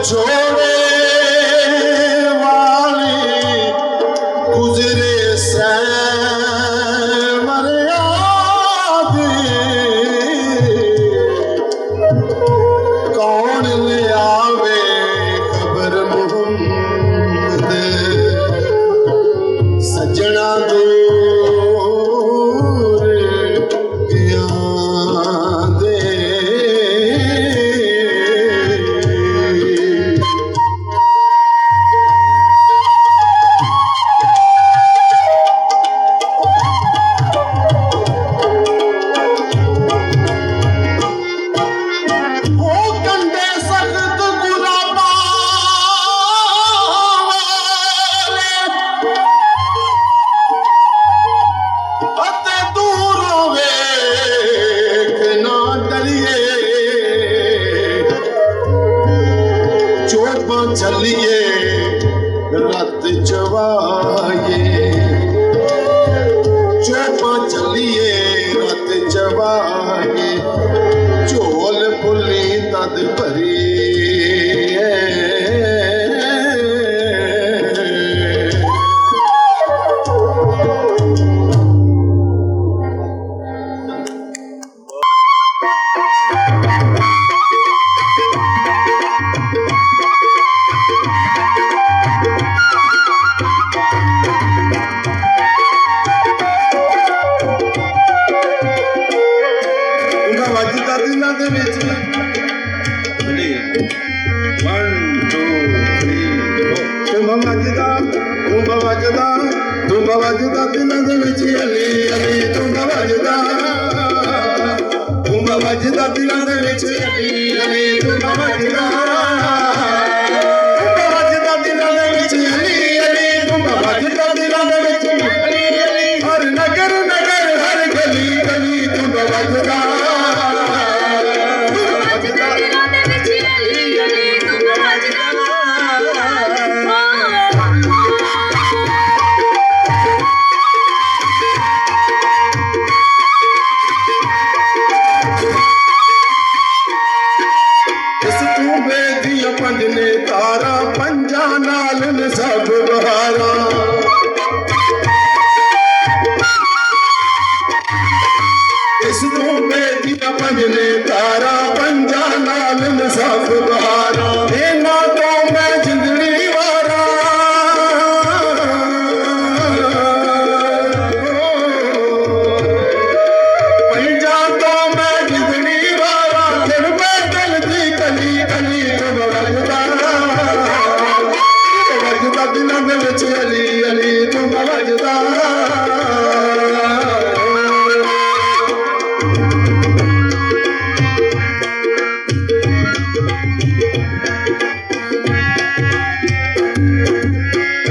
छोड़े वाली गुजरे से मर्यादी कौन ले आवे खबर मुहम्मद सजना दूर गया दे चलिए रत चवाए चोपा चलिए रत चवाए झोल फुली तद भरी ਵੱਜਦਾ ਦਿਲਾਂ ਦੇ ਵਿੱਚ 1 2 3 ਤੁੰਬਾ ਵੱਜਦਾ ਦਿਲਾਂ ਦੇ ਵਿੱਚ ਅਲੀ ਅਲੀ ਤੁੰਬਾ ਵੱਜਦਾ ਦਿਲਾਂ ਦੇ ਵਿੱਚ ਅਲੀ ਅਲੀ ਤੁੰਬਾ ਵੱਜਦਾ ਦਿਲਾਂ ਦੇ ਵਿੱਚ ਅਲੀ ਅਲੀ ਤੁੰਬਾ ਵੱਜਦਾ ਦਿਲਾਂ ਦੇ ਵਿੱਚ ਅਲੀ ਅਲੀ ਹਰ ਨਗਰ ਨਗਰ ਹਰ ਗਲੀ ਗਲੀ ਤੁੰਬਾ ਵੱਜਦਾ पंज ने तारा पंजा नाल ने सब बहारा इस तू बेदिया पंज ने तारा पंजा नाल ने सब बहारा इना तो मैं जिंदड़ी वारा पंजा तो मैं जिंदड़ी वारा फिर मैं दिल दी कली कली ਵੱਜਦਾ ਦਿਲਾਂ ਦੇ ਵਿੱਚ ਅਲੀ ਅਲੀ ਤੁੰਬਾ ਵੱਜਦਾ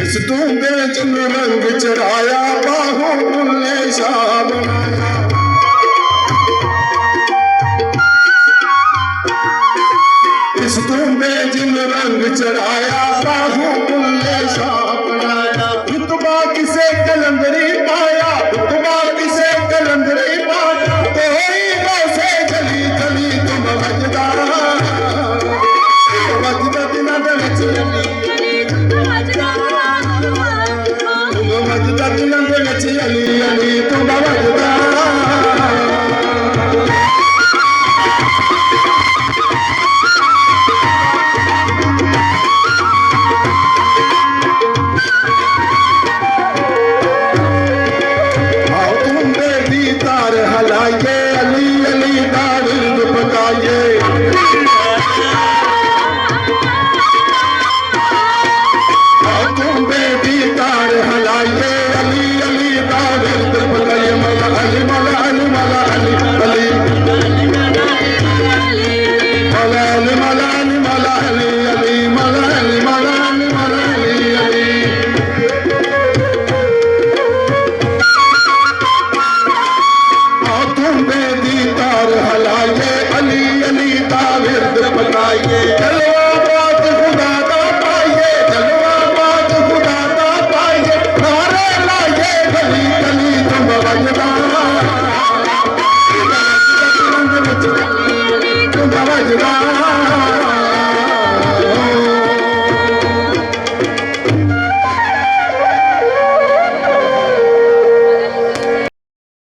ਇਸ ਤੁੰਬੇ ਚ ਰੰਗ ਚੜਾਇਆ ਬਾਹੋਂ ਬੁੱਲੇ ਸ਼ਾਹ ਬਣਾਇਆ इस तुम्बे जिन रंग चढ़ाया बाहू बुल्ले शाह